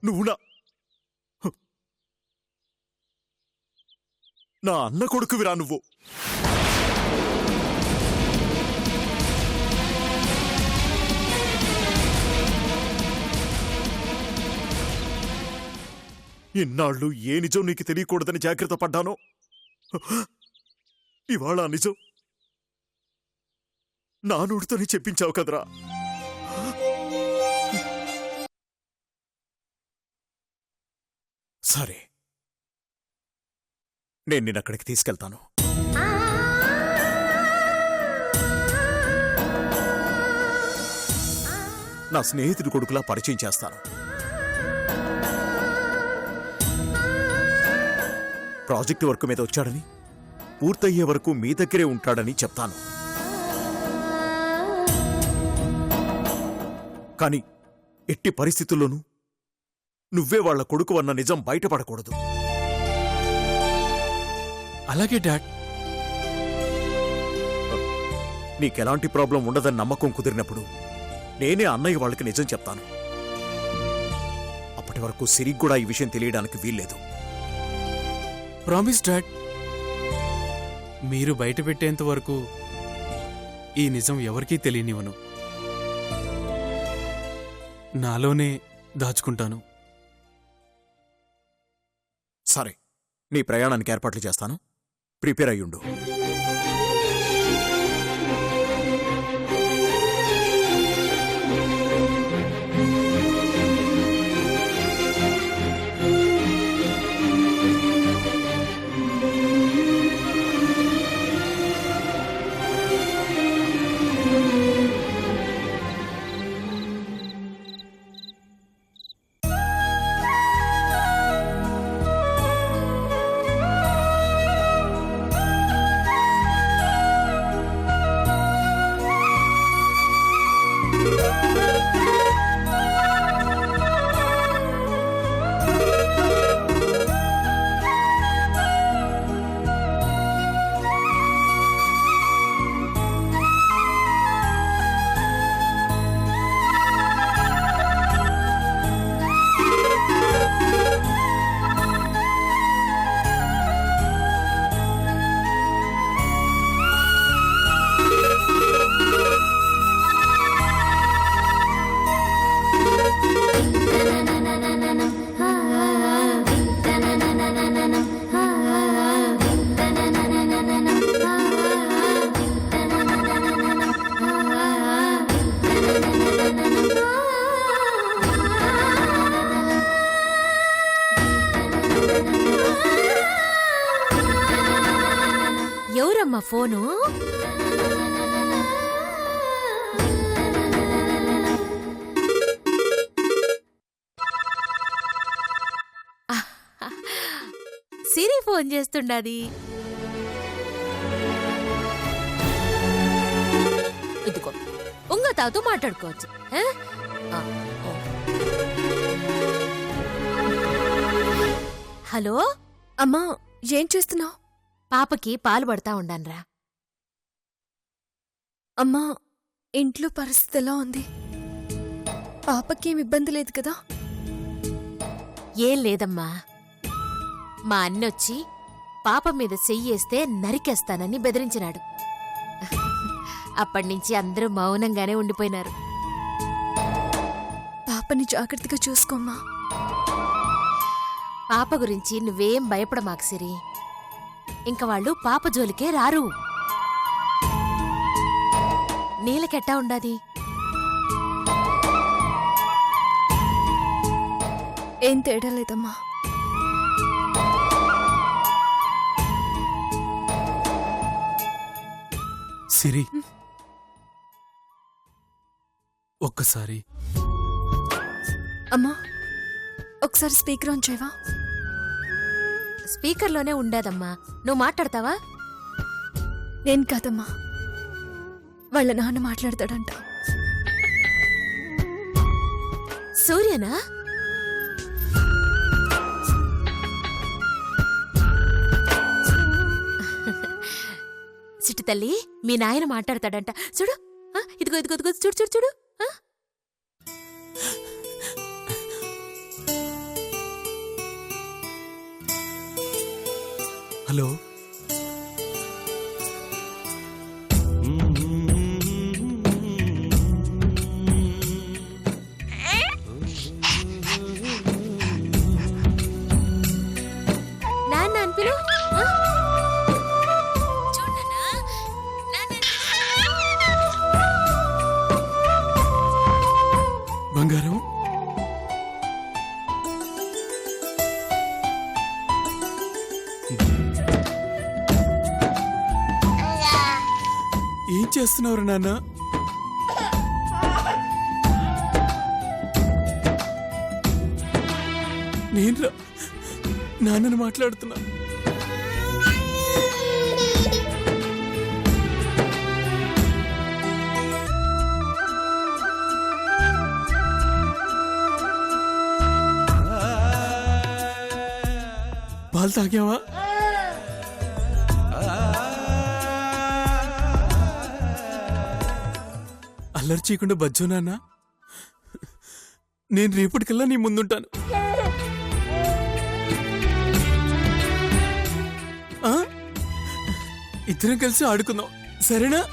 నువ్వు నా అన్న కొడుకువిరా నువ్వు. ఇన్నాళ్ళు ఏ నిజం నీకు తెలియకూడదని జాగ్రత్త పడ్డానో ఇవాళ నిజం నా నోటితోనే చెప్పించావు కదరా. సరే, నేను నిన్నక్కడికి తీసుకెళ్తాను. నా స్నేహితుడి కొడుకులా పరిచయం చేస్తాను. ప్రాజెక్టు వర్క్ మీద వచ్చాడని, పూర్తయ్యే వరకు మీ దగ్గరే ఉంటాడని చెప్తాను. కాని ఎట్టి పరిస్థితుల్లోనూ నువ్వే వాళ్ల కొడుకు అన్న నిజం బయటపడకూడదు. అలాగే డాడ్. నీకెలాంటి ప్రాబ్లం ఉండదని నమ్మకం కుదిరినప్పుడు నేనే అన్నయ్య వాళ్ళకి నిజం చెప్తాను. అప్పటి వరకు సిరికి కూడా ఈ విషయం తెలియడానికి వీల్లేదు. Promise dad. మీరు బయట పెట్టేంత వరకు ఈ నిజం ఎవరికీ తెలియనివ్వను. నాలోనే దాచుకుంటాను. సరే, నీ ప్రయాణానికి ఏర్పాట్లు చేస్తాను. ప్రిపేర్ అయ్యుండు. ఎవరమ్మా ఫోను? సిరి ఫోన్ చేస్తుండది. ఇదిగో తాతో మాట్లాడుకోవచ్చు. హలో అమ్మా, ఏం చేస్తున్నావు? పాపకి పాలు పడతా ఉండాన్రా. అమ్మా, ఇంట్లో పరిస్థితి ఎలా ఉంది? పాపకేం ఇబ్బంది లేదు కదా? ఏం లేదమ్మా. మా అన్నొచ్చి పాప మీద చెయ్యేస్తే నరికేస్తానని బెదిరించినాడు. అప్పటినుంచి అందరూ మౌనంగానే ఉండిపోయినారు. పాపని జాగ్రత్తగా చూసుకోమ్మా. పాప గురించి నువ్వేం భయపడమాకు సిరి. ఇంక వాళ్ళు పాప జోలికే రారు. నీలకెట్టా ఉండాది? ఏం తేడా లేదమ్మా. సిరి, ఒక్కసారి. అమ్మా, ఒకసారి స్పీకర్ ఆన్ చేయవా? స్పీకర్లోనే ఉండేదమ్మా. నువ్వు మాట్లాడతావా? నేను కాదమ్మా, వాళ్ళ నాన్న మాట్లాడతాడంట. సూర్యనా? సిట్టి తల్లి, మీ నాయన మాట్లాడతాడంట. చూడు, ఇదిగో ఇదిగో ఇదిగో, చూడు చూడు చూడు. హలో నాన్న అని పిలు. బంగారం ఏం చేస్తున్నారు నాన్న? నేను నాన్నని మాట్లాడుతున్నా. పాలు తాగావా? అల్లరి చేయకుండా బజ్జో నాన్న. నేను రేపటికల్లా నీ ముందుంటాను. ఆ? ఇద్దరం కలిసి ఆడుకుందాం, సరేనా?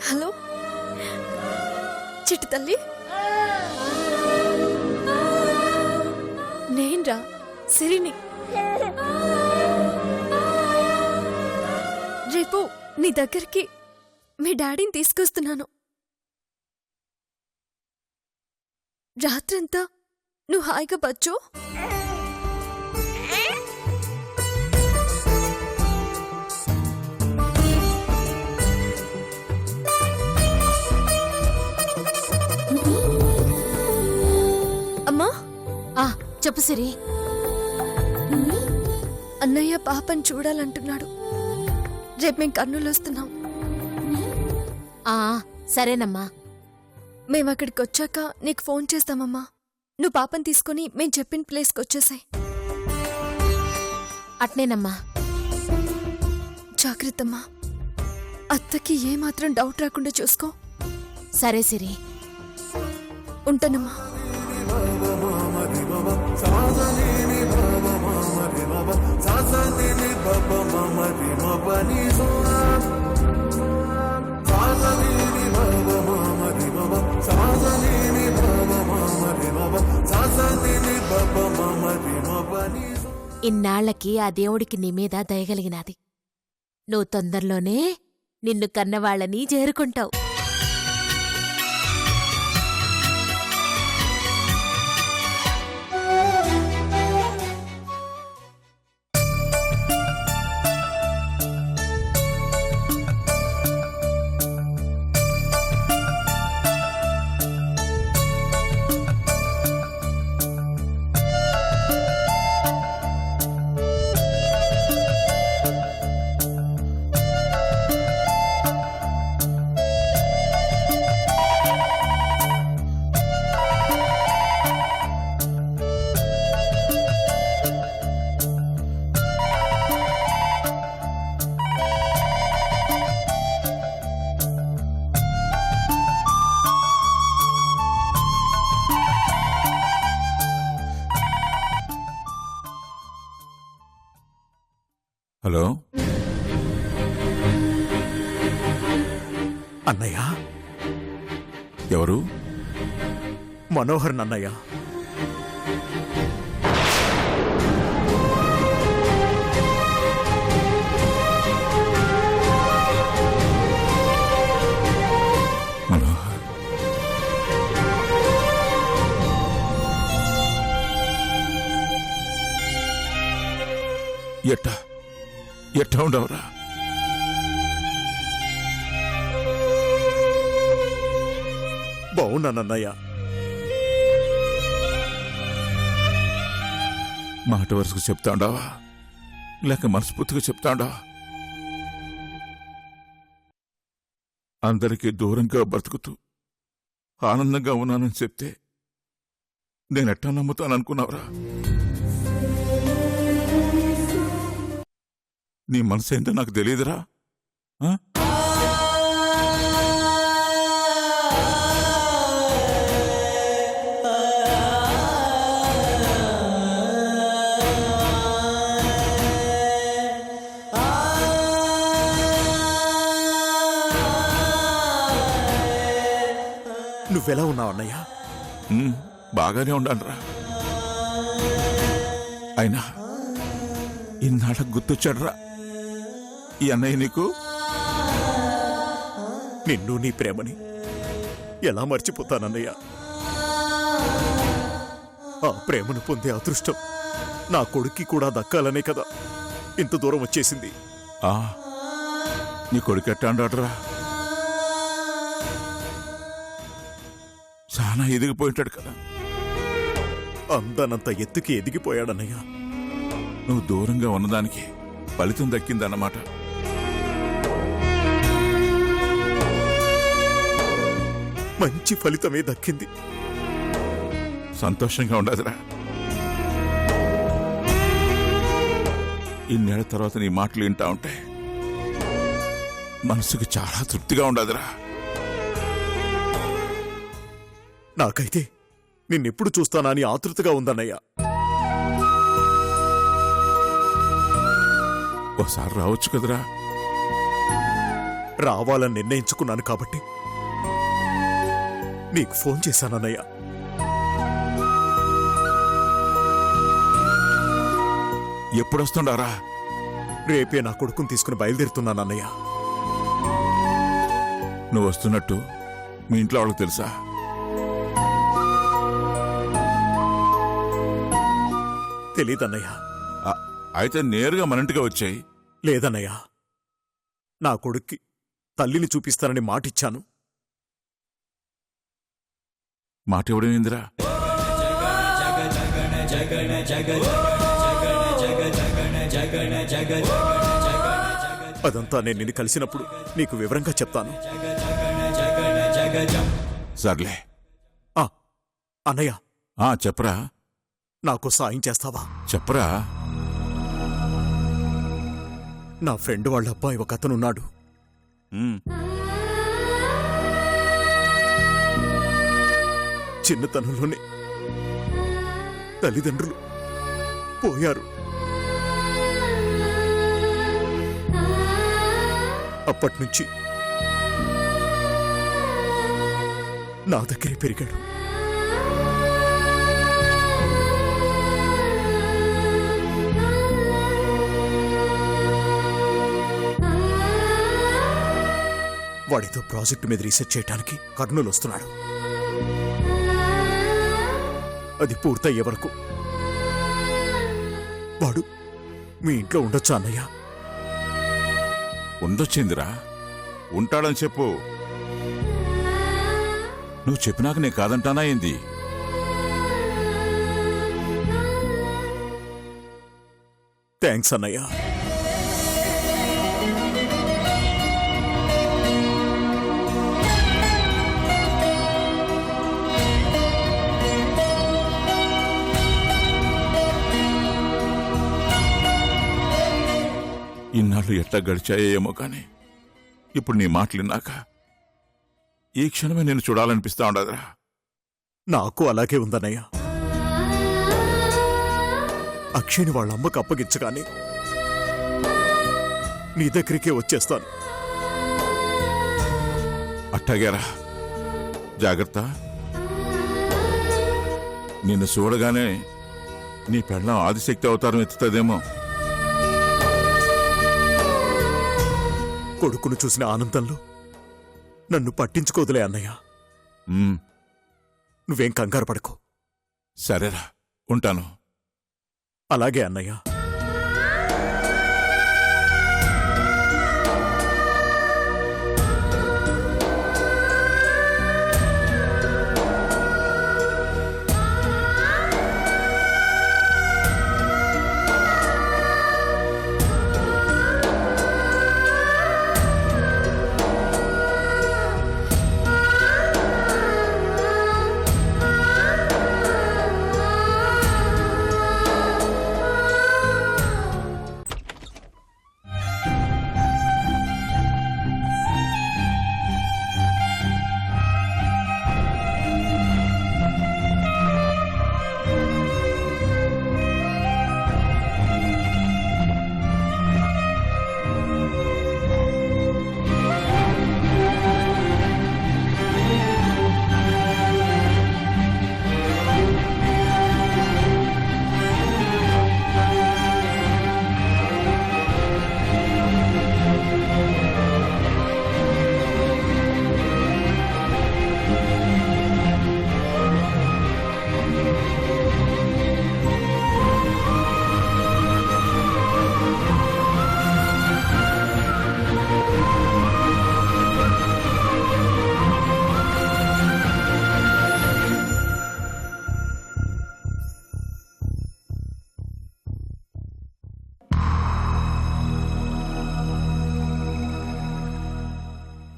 హలో చిట్టి తల్లి, నేన్రా సిరిని. రేపు నీ దగ్గరికి మీ డాడీని తీసుకొస్తున్నాను. రాత్రంతా నువ్వు హాయిగా బచ్చో. అమ్మా, చెప్పు సిరి. అన్నయ్య పాపని చూడాలంటున్నాడు. రేపు మేము కర్నూలు వస్తున్నాం. సరేనమ్మా. మేమక్కడికి వచ్చాక నీకు ఫోన్ చేస్తామమ్మా. నువ్వు పాపని తీసుకుని మేము చెప్పిన ప్లేస్కి వచ్చేసాయి. అట్నేనమ్మా. జాగ్రత్తమ్మా. అత్తకి ఏమాత్రం డౌట్ రాకుండా చూసుకో. సరే సిరి. ఉంటానమ్మా. ఇన్నాళ్లకి ఆ దేవుడికి నీ మీద దయగలిగినది. నువ్వు తొందరలోనే నిన్ను కన్నవాళ్ళని చేరుకుంటావు. హలో అన్నయ్య. ఎవరు? మనోహర్ నన్నయ్య. మనోహర్, ఎట్టా ఉండవురా? బావున్నానన్నయ్య. మాట వరుసకు చెప్తా ఉండవా? లేక మనస్ఫూర్తిగా చెప్తాడా? అందరికీ దూరంగా బ్రతుకుతూ ఆనందంగా ఉన్నానని చెప్తే నేనెట్టా నమ్ముతాననుకున్నావురా? నీ మనసు ఏంటో నాకు తెలియదురా. ఆ? నువ్వెలా ఉన్నావు అన్నయ్య? బాగానే ఉండాలిరా. అయినా ఇన్నాళ్ళకు గుర్తొచ్చాడురా ఈ అన్నయ్య నీకు. నిన్ను నీ ప్రేమని ఎలా మర్చిపోతానన్నయ్య? ఆ ప్రేమను పొందే అదృష్టం నా కొడుక్కి కూడా దక్కాలనే కదా ఇంత దూరం వచ్చేసింది. ఆ, నీ కొడుకు ఎట్టా అంటాడురా? చాలా ఎదిగిపోయింటాడు కదా. అందనంత ఎత్తుకి ఎదిగిపోయాడన్నయ్య. నువ్వు దూరంగా ఉన్నదానికి ఫలితం దక్కిందన్నమాట. మంచి ఫలితమే దక్కింది. సంతోషంగా ఉండదురా. ఇన్నేళ్ల తర్వాత నీ మాటలు వింటా ఉంటే మనసుకు చాలా తృప్తిగా ఉండదురా. నాకైతే నిన్నెప్పుడు చూస్తానా అని ఆతృతగా ఉందన్నయ్య. ఒకసారి రావచ్చు కదరా. రావాలని నిర్ణయించుకున్నాను కాబట్టి నీకు ఫోన్ చేశానన్నయ్య. ఎప్పుడొస్తుండారా? రేపే నా కొడుకుని తీసుకుని బయలుదేరుతున్నానన్నయ్య. నువ్వు వస్తున్నట్టు మీ ఇంట్లో వాళ్ళకి తెలుసా? తెలీదన్నయ్య. అయితే నేరుగా మన ఇంటికి వచ్చాయి. లేదన్నయ్య, నా కొడుక్కి తల్లిని చూపిస్తానని మాటిచ్చాను. మాట ఇవ్వడమేందిరా? అదంతా నేను నిన్ను కలిసినప్పుడు నీకు వివరంగా చెప్తాను. సర్లే. ఆ, అన్నయ్య, చెప్పరా. నాకు సాయం చేస్తావా? చెప్పరా. నా ఫ్రెండ్ వాళ్ళ అబ్బాయి ఒక అతనున్నాడు. చిన్నతనంలోనే తల్లిదండ్రులు పోయారు. అప్పట్నుంచి నా దగ్గరే పెరిగాడు. వాడితో ప్రాజెక్టు మీద రీసెర్చ్ చేయడానికి కర్నూలు వస్తున్నాడు. అది పూర్తయ్యే వరకు వాడు మీ ఇంట్లో ఉండొచ్చా అన్నయ్య? ఉండొచ్చిందిరా. ఉంటాడని చెప్పు. నువ్వు చెప్పినాక నేను కాదంటానా ఏంది? థ్యాంక్స్ అన్నయ్య. ఇన్నాళ్ళు ఎట్లా గడిచాయేమో కానీ ఇప్పుడు నీ మాటలు విన్నాక ఈ క్షణమే నేను చూడాలనిపిస్తా ఉండదురా. నాకు అలాగే ఉందన్నయ్య. అక్షయ్ని వాళ్ళ అమ్మకు అప్పగించగానే నీ దగ్గరికే వచ్చేస్తాను. అట్టాగేరా. జాగ్రత్త. నిన్ను చూడగానే నీ పెళ్ళం ఆదిశక్తి అవతారం ఎత్తుతుందేమో. కొడుకును చూసిన ఆనందంలో నన్ను పట్టించుకోదులే అన్నయ్య. నువ్వేం కంగారు పడకు. సరేరా, ఉంటాను. అలాగే అన్నయ్య.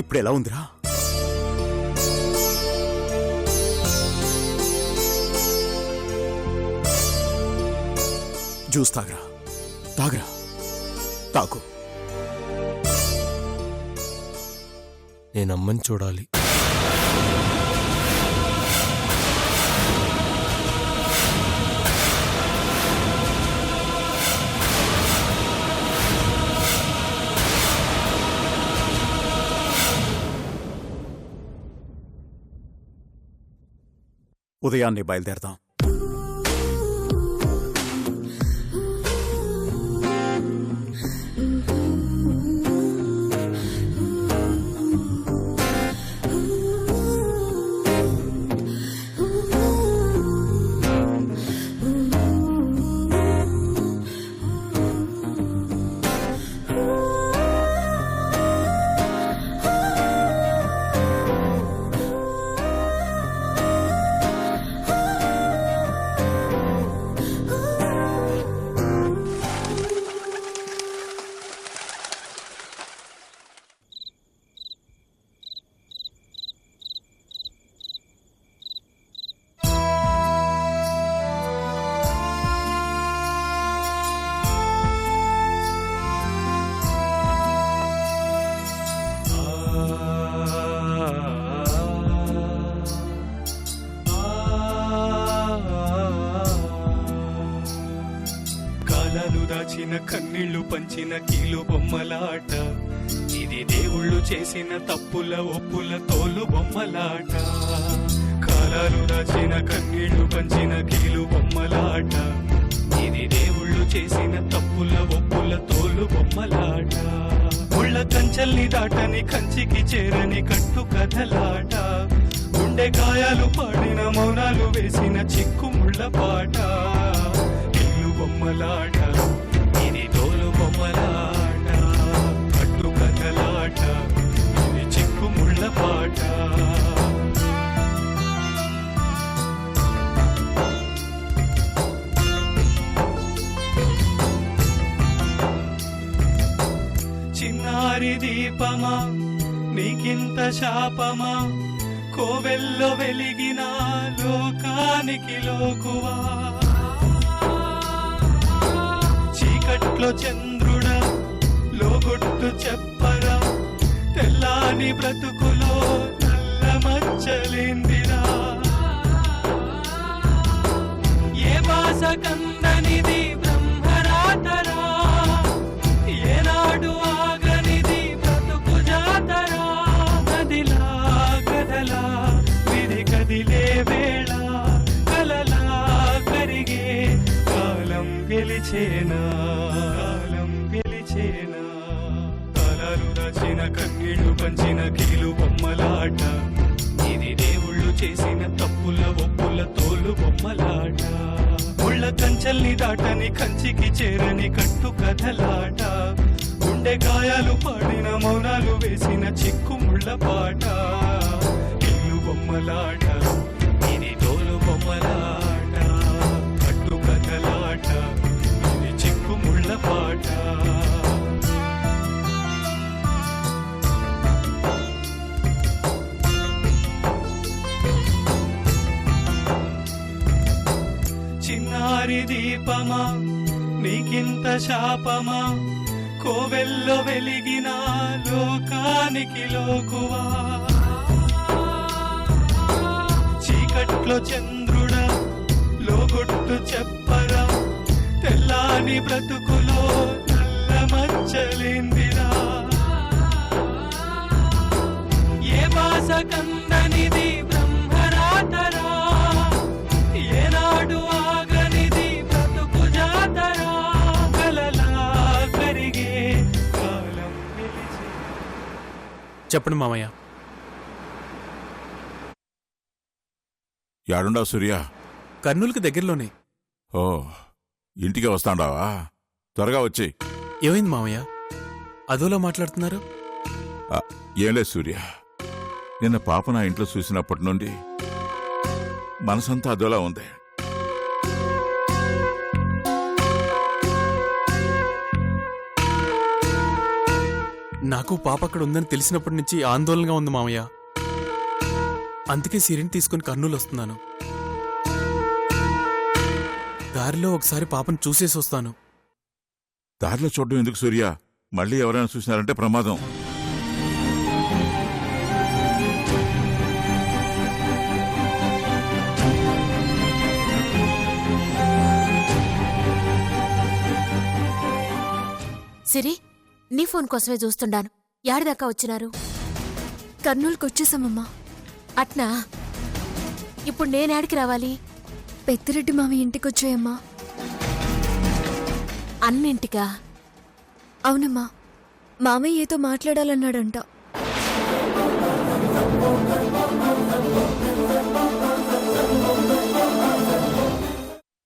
ఇప్పుడు ఎలా ఉందిరా? జ్యూస్ తాగరా, తాగరా, తాగు. నేను అమ్మని చూడాలి. ఉదయాన్నే బయలుదేరదాం. దాచిన కన్నీళ్లు పంచిన కీలు బొమ్మలాట, ఇది దేవుళ్ళు చేసిన తప్పుల ఒప్పుల తోలు బొమ్మలాట. కాలాలు దాచిన కన్నీళ్లు పంచిన కీలు బొమ్మలాట, ఇది దేవుళ్ళు చేసిన తప్పుల ఒప్పుల తోలు బొమ్మలాట. ముళ్ళ కంచెల్ని దాటని కంచికి చేరని కట్టు కథలాట, గుండె గాయాలు పాడిన మౌనాలు వేసిన చిక్కు ముళ్ళ పాట. కీలు బొమ్మలాట, ఇది తోలు బొమ్మలాట, కట్టు కథలాట, ఇది చిక్కు ముళ్ళ పాట. చిన్నారి దీపమా నీకింత శాపమా, కోవెల్లో వెలిగిన లోకానికి లోకువా. చీకట్లో చంద్రుడా లోగొట్టు చెప్పరా, తెల్లాని బ్రతుకులో నల్ల మచ్చలేందిరా. ఏ భాష కందనిది బ్రహ్మరాతరా, ఏనాడు ఆగనిది బ్రతుకు జాతరా. నదిలా కదలా విధి కదిలే వేళ, కలలా కరిగే కాలం గెలిచేనా, కాలం గెలిచేనా. కాలాలు దాచిన కన్నీళ్లు పంచిన కీలు బొమ్మలాట, ఇది దేవుళ్ళు చేసిన తప్పుల ఒప్పుల తోలు బొమ్మలాట. ముళ్ళ కంచెల్ని దాటని కంచికి చేరని కట్టు కథలాట, గుండె గాయాలు పాడిన మౌనాలు వేసిన చిక్కు ముళ్ళ పాట. కీలు బొమ్మలాట, ఇది తోలు బొమ్మలాట, కట్టు కథలాట, ఇది చిక్కు ముళ్ళ పాట. చిన్నారి దీపమా నీకింత శాపమా, కోవెల్లో వెలిగిన లోకానికి లోకువా. చీకట్లో చంద్రుడా లోగొట్టు చెప్పరా, తెల్లాని బ్రతుకులో నల్ల మచ్చలేందిరా. ఏ భాష కందనిది బ్రహ్మరాతరా, ఏనాడు ఆగనిది బ్రతుకు జాతరా. కలలా కరిగే కాలం గెలిచే. చెప్పండి మామయ్య. యాడుండా సూర్య? కర్నూలుకి దగ్గరలోనే. ఓ, ఇంటికి వస్తాండావా? త్వరగా వచ్చి. ఏమైంది మామయ్య, అదోలా మాట్లాడుతున్నారు? ఏం లేదు సూర్య, నిన్న పాప నా ఇంట్లో చూసినప్పటి నుండి మనసంతా అదోలా ఉంది. నాకు పాప అక్కడ ఉందని తెలిసినప్పటి నుంచి ఆందోళనగా ఉంది మామయ్య. అందుకే సిరిని తీసుకుని కర్నూలు వస్తున్నాను. దారిలో ఒకసారి పాపను చూసేసి వస్తాను. దారిలో చూడడం ఎందుకు సూర్య? మళ్ళీ ఎవరైనా చూసినారంటే ప్రమాదం. సిరి, నీ ఫోన్ కోసమే చూస్తుండాను. యాడిదాకా వచ్చినారు? కర్నూలుకి వచ్చేసామమ్మా. అట్నా? ఇప్పుడు నేనాడికి రావాలి? పెద్దిరెడ్డి మావి ఇంటికొచ్చాయమ్మా. అన్నింటికా? అవునమ్మా, మామయ్య ఏదో మాట్లాడాలన్నాడంట.